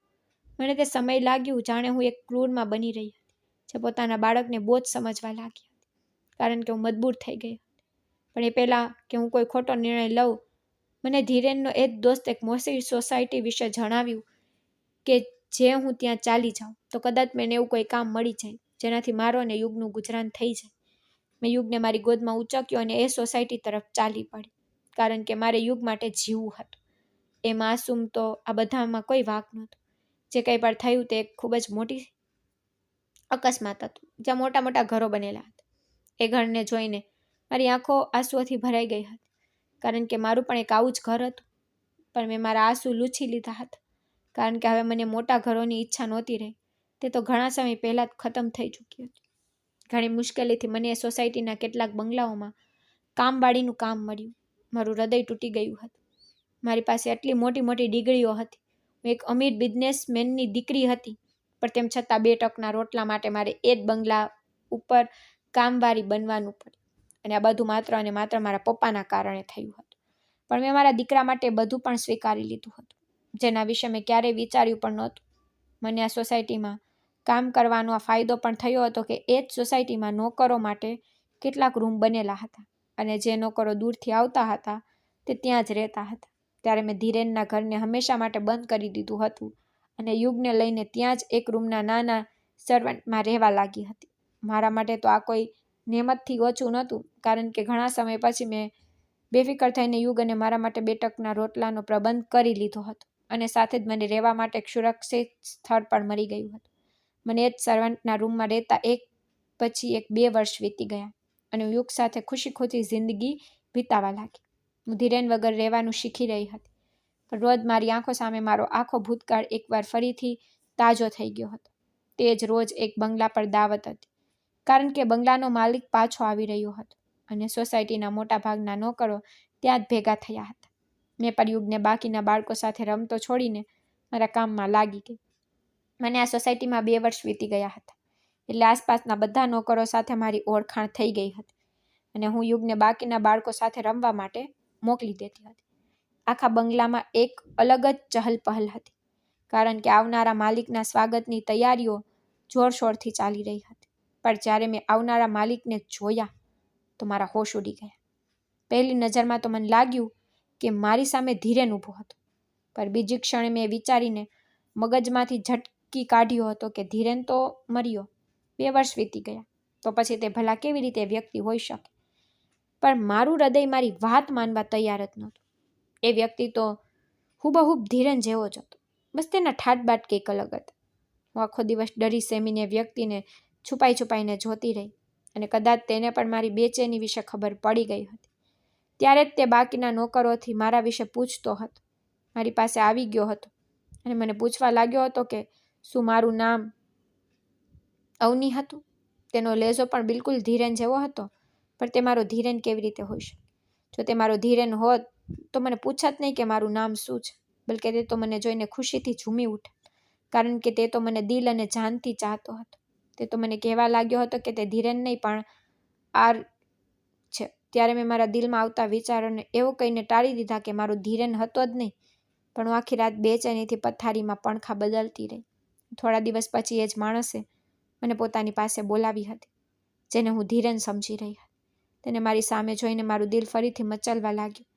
મને તે સમય લાગ્યું જાણે હું એક ક્રૂરમાં બની રહી હતી, જે પોતાના બાળકને બોજ સમજવા લાગી હતી, કારણ કે હું મજબૂર થઈ ગઈ હતી. પણ એ પહેલાં કે હું કોઈ ખોટો નિર્ણય લઉં, મને ધીરેનનો એ જ દોસ્ત એક મોટી સોસાયટી વિશે જણાવ્યું કે જે હું ત્યાં ચાલી જાઉં તો કદાચ મને એવું કોઈ કામ મળી જાય જેનાથી મારો અને યુગનું ગુજરાન થઈ જાય. મેં યુગને મારી ગોદમાં ઉંચક્યો અને એ સોસાયટી તરફ ચાલી પડી, કારણ કે મારે યુગ માટે જીવવું હતું. એ માસૂમ તો આ બધામાં કોઈ વાંક નહોતો. જે કંઈ પણ થયું તે ખૂબ જ મોટી અકસ્માત હતું, જ્યાં મોટા મોટા ઘરો બનેલા હતા. એ ઘરને જોઈને મારી આંખો આંસુઓથી ભરાઈ ગઈ હતી, કારણ કે મારું પણ એક આવું જ ઘર હતું. પણ મેં મારા આંસુ લૂછી લીધા હતા, કારણ કે હવે મને મોટા ઘરોની ઈચ્છા નહોતી રહી. તે તો ઘણા સમય પહેલાં જ ખતમ થઈ ચૂકી હતી. ઘણી મુશ્કેલીથી મને એ સોસાયટીના કેટલાક બંગલાઓમાં કામવાળીનું કામ મળ્યું. મારું હૃદય તૂટી ગયું હતું. મારી પાસે આટલી મોટી મોટી ડિગ્રીઓ હતી. હું એક અમીર બિઝનેસમેનની દીકરી હતી, પણ તેમ છતાં 2 ટકના રોટલા માટે મારે એ જ બંગલા ઉપર કામવાળી બનવાનું પડ્યું. અને આ બધું માત્ર અને માત્ર મારા પપ્પાના કારણે થયું હતું. પણ મેં મારા દીકરા માટે બધું પણ સ્વીકારી લીધું હતું, જેના વિશે મેં ક્યારેય વિચાર્યું પણ નહોતું. મને આ સોસાયટીમાં કામ કરવાનો આ ફાયદો પણ થયો હતો કે એ જ સોસાયટીમાં નોકરો માટે કેટલાક રૂમ બનેલા હતા અને જે નોકરો દૂરથી આવતા હતા તે ત્યાં જ રહેતા હતા. ત્યારે મેં ધીરેનના ઘરને હંમેશા માટે બંધ કરી દીધું હતું અને યુગને લઈને ત્યાં જ એક રૂમના નાના સર્વન્ટમાં રહેવા લાગી હતી. મારા માટે તો આ કોઈ નેમતથી ઓછું નહોતું, કારણ કે ઘણા સમય પછી મેં બેફિકર થઈને યુગ અને મારા માટે 2 ટકના રોટલાનો પ્રબંધ કરી લીધો હતો અને સાથે જ મને રહેવા માટે એક સુરક્ષિત સ્થળ પણ મળી ગયું હતું. મને એ જ સર્વન્ટના રૂમમાં રહેતા એક પછી એક 2 વર્ષ વીતી ગયા અને હું યુગ સાથે ખુશી ખુશી જિંદગી વિતાવા લાગી. હું ધીરેન વગર રહેવાનું શીખી રહી હતી, પણ રોજ મારી આંખો સામે મારો આખો ભૂતકાળ એકવાર ફરીથી તાજો થઈ ગયો હતો. તે જ રોજ એક બંગલા પર દાવત હતી, કારણ કે બંગલાનો માલિક પાછો આવી રહ્યો હતો અને સોસાયટીના મોટા ભાગના નોકરો ત્યાં જ ભેગા થયા હતા. મેં પણ યુગને બાકીના બાળકો સાથે રમતો છોડીને મારા કામમાં લાગી ગઈ. મને આ સોસાયટીમાં 2 વર્ષ વીતી ગયા હતા, એટલે આસપાસના બધા નોકરો સાથે મારી ઓળખાણ થઈ ગઈ હતી. અને હું યુગને બાકીના બાળકો સાથે રમવા માટે મોકલી દેતી હતી. આખા બંગલામાં એક અલગ જ ચહલ પહલ હતી, કારણ કે આવનારા માલિકના સ્વાગતની તૈયારીઓ જોરશોરથી ચાલી રહી હતી. પણ જ્યારે મેં આવનારા માલિકને જોયા તો મારા હોશ ઉડી ગયા. પહેલી નજરમાં તો મને લાગ્યું કે મારી સામે ધીરેન ઊભો હતો, પણ બીજી ક્ષણે મેં વિચારીને મગજમાંથી ઝટકી કાઢ્યો હતો કે ધીરેન તો મર્યો, 2 વર્ષ વીતી ગયા, તો પછી તે ભલા કેવી રીતે વ્યક્તિ હોઈ શકે. પણ મારું હૃદય મારી વાત માનવા તૈયાર જ નહોતું. એ વ્યક્તિ તો હુબહુબ ધીરેન જેવો જ હતો, બસ તેના ઠાટબાટ કંઈક અલગ હતા. હું આખો દિવસ ડરી સેમીને વ્યક્તિને છુપાઈને જોતી રહી, અને કદાચ તેને પણ મારી બેચેની વિશે ખબર પડી ગઈ હતી. ત્યારે જ તે બાકીના નોકરોથી મારા વિશે પૂછતો હતો. મારી પાસે આવી ગયો હતો અને મને પૂછવા લાગ્યો હતો કે શું મારું નામ અવની હતું. તેનો લહેજો પણ બિલકુલ ધીરેન જેવો હતો, પણ તે મારો ધીરેન કેવી રીતે હોઈ શકે? જો તે મારો ધીરેન હોત તો મને પૂછત નહીં કે મારું નામ શું છે, બલકે તે તો મને જોઈને ખુશીથી ઝૂમી ઉઠે, કારણ કે તે તો મને દિલ અને જાનથી ચાહતો હતો. તે તો મને કહેવા લાગ્યો હતો કે તે ધીરેન નહીં પણ આર છે. ત્યારે મેં મારા દિલમાં આવતા વિચારોને એવું કહીને ટાળી દીધા કે મારો ધીરેન હતો જ નહીં, પણ હું આખી રાત બેચેનીથી પથારીમાં પંખા બદલતી રહી. થોડા દિવસ પછી એ જ માણસે મને પોતાની પાસે બોલાવી હતી, જેને હું ધીરેન સમજી રહી હતી. તેને મારી સામે જોઈને મારું દિલ ફરીથી મચલવા લાગ્યું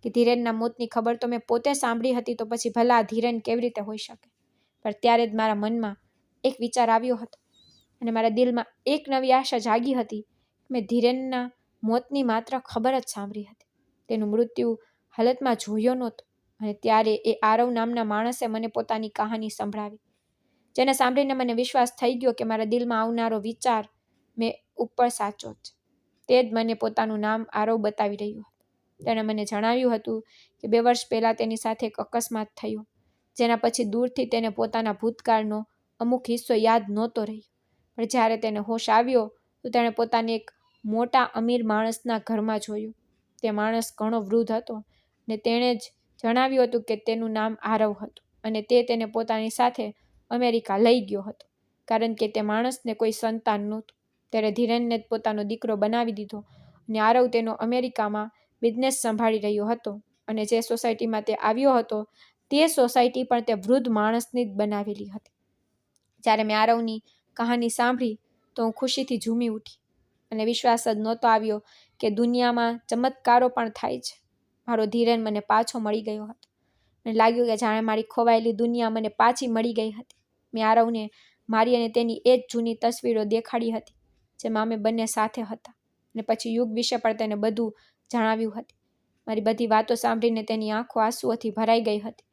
કે ધીરેનના મોતની ખબર તો મેં પોતે સાંભળી હતી, તો પછી ભલા ધીરેન કેવી રીતે હોઈ શકે. પણ ત્યારે જ મારા મનમાં એક વિચાર આવ્યો હતો અને મારા દિલમાં એક નવી આશા જાગી હતી. મેં ધીરેનના મોતની માત્ર ખબર જ સાંભળી હતી, તેનું મૃત્યુ હાલતમાં જોયો નહોતો. અને ત્યારે એ આરવ નામના માણસે મને પોતાની કહાની સંભળાવી, જેને સાંભળીને મને વિશ્વાસ થઈ ગયો કે મારા દિલમાં આવનારો વિચાર મેં ઉપર સાચો જ. તે જ મને પોતાનું નામ આરવ બતાવી રહ્યું હતું. તેણે મને જણાવ્યું હતું કે 2 વર્ષ પહેલાં તેની સાથે એક અકસ્માત થયો, જેના પછી દૂરથી તેને પોતાના ભૂતકાળનો અમુક હિસ્સો યાદ નહોતો રહ્યો. પણ જ્યારે તેને હોશ આવ્યો તો તેણે પોતાને એક મોટા અમીર માણસના ઘરમાં જોયું. તે માણસ ઘણો વૃદ્ધ હતો અને તેણે જ જણાવ્યું હતું કે તેનું નામ આરવ હતું અને તે તેને પોતાની સાથે અમેરિકા લઈ ગયો હતો, કારણ કે તે માણસને કોઈ સંતાન નહોતું. ત્યારે ધીરેનને જ પોતાનો દીકરો બનાવી દીધો અને આરવ તેનો અમેરિકામાં બિઝનેસ સંભાળી રહ્યો હતો. અને જે સોસાયટીમાં તે આવ્યો હતો તે સોસાયટી પણ તે વૃદ્ધ માણસની જ બનાવેલી હતી. જ્યારે મેં આરવની કહાની સાંભળી તો હું ખુશીથી ઝૂમી ઉઠી અને વિશ્વાસ જ નહોતો આવ્યો કે દુનિયામાં ચમત્કારો પણ થાય છે. મારો ધીરેન મને પાછો મળી ગયો હતો. મને લાગ્યું કે જાણે મારી ખોવાયેલી દુનિયા મને પાછી મળી ગઈ હતી. મેં આરવને મારી અને તેની એ જ જૂની તસવીરો દેખાડી હતી, જેમાં અમે બંને સાથે હતા, અને પછી યુગ વિશે પણ તેને બધું જણાવ્યું હતું. મારી બધી વાતો સાંભળીને તેની આંખો આંસુઓથી ભરાઈ ગઈ હતી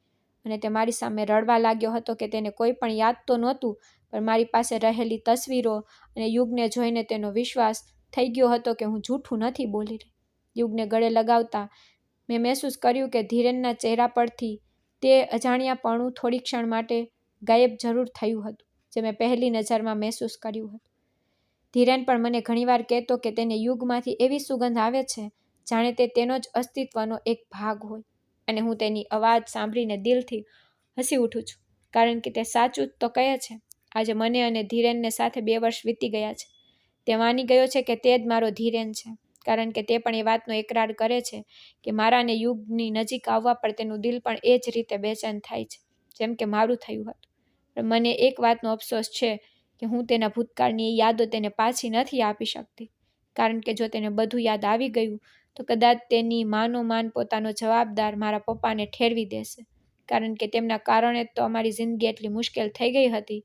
અને તે મારી સામે રડવા લાગ્યો હતો કે તેને કોઈ પણ યાદ તો નહોતું, પણ મારી પાસે રહેલી તસવીરો અને યુગને જોઈને તેનો વિશ્વાસ થઈ ગયો હતો કે હું જૂઠું નથી બોલી રહી. યુગને ગળે લગાવતા મેં મહેસૂસ કર્યું કે ધીરેનના ચહેરા પરથી તે અજાણ્યાપણું થોડી ક્ષણ માટે ગાયબ જરૂર થયું હતું, જે મેં પહેલી નજરમાં મહેસૂસ કર્યું હતું. ધીરેન પણ મને ઘણીવાર કહેતો કે તેને યુગમાંથી એવી સુગંધ આવે છે જાણે તે તેનો જ અસ્તિત્વનો એક ભાગ હોય, અને હું તેની અવાજ સાંભળીને દિલથી હસી ઉઠું છું, કારણ કે તે સાચું જ તો કહે છે. આજે મને અને ધીરેનને સાથે 2 વર્ષ વીતી ગયા છે. તે માની ગયો છે કે તે જ મારો ધીરેન છે, કારણ કે તે પણ એ વાતનો એકરાર કરે છે કે મારા અને યુગની નજીક આવવા પર તેનું દિલ પણ એ જ રીતે બેચેન થાય છે જેમ કે મારું થયું હતું. પણ મને એક વાતનો અફસોસ છે કે હું તેના ભૂતકાળની એ યાદો તેને પાછી નથી આપી શકતી, કારણ કે જો તેને બધું યાદ આવી ગયું તો કદાચ તેની માનોમાન પોતાનો જવાબદાર મારા પપ્પાને ઠેરવી દેશે, કારણ કે તેમના કારણે તો અમારી જિંદગી એટલી મુશ્કેલ થઈ ગઈ હતી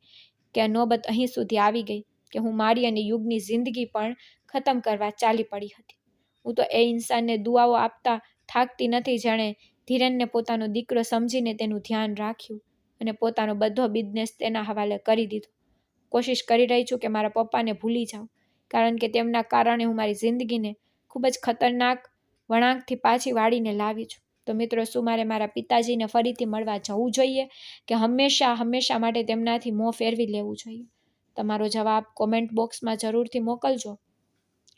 કે આ નોબત અહીં સુધી આવી ગઈ કે હું મારી અને યુગની જિંદગી પણ ખતમ કરવા ચાલી પડી હતી. હું તો એ ઇન્સાનને દુઆઓ આપતા થાકતી નથી જેણે ધીરેનને પોતાનો દીકરો સમજીને તેનું ધ્યાન રાખ્યું અને પોતાનો બધો બિઝનેસ તેના હવાલે કરી દીધો. કોશિશ કરી રહી છું કે મારા પપ્પાને ભૂલી જાઉં, કારણ કે તેમના કારણે હું મારી જિંદગીને ખૂબ જ ખતરનાક વળાંકથી પાછી વાળીને લાવી છું. તો મિત્રો, શું મારે મારા પિતાજીને ફરીથી મળવા જવું જોઈએ કે હંમેશા માટે તેમનાથી મોં ફેરવી લેવું જોઈએ? તમારો જવાબ કોમેન્ટ બોક્સમાં જરૂરથી મોકલજો.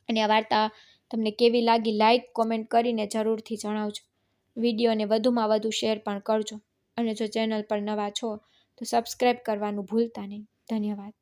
અને આ વાર્તા તમને કેવી લાગી લાઈક કોમેન્ટ કરીને જરૂરથી જણાવજો. વિડીયોને વધુમાં વધુ શેર પણ કરજો, અને જો ચેનલ પર નવા છો તો સબસ્ક્રાઈબ કરવાનું ભૂલતા નહીં. ધન્યવાદ.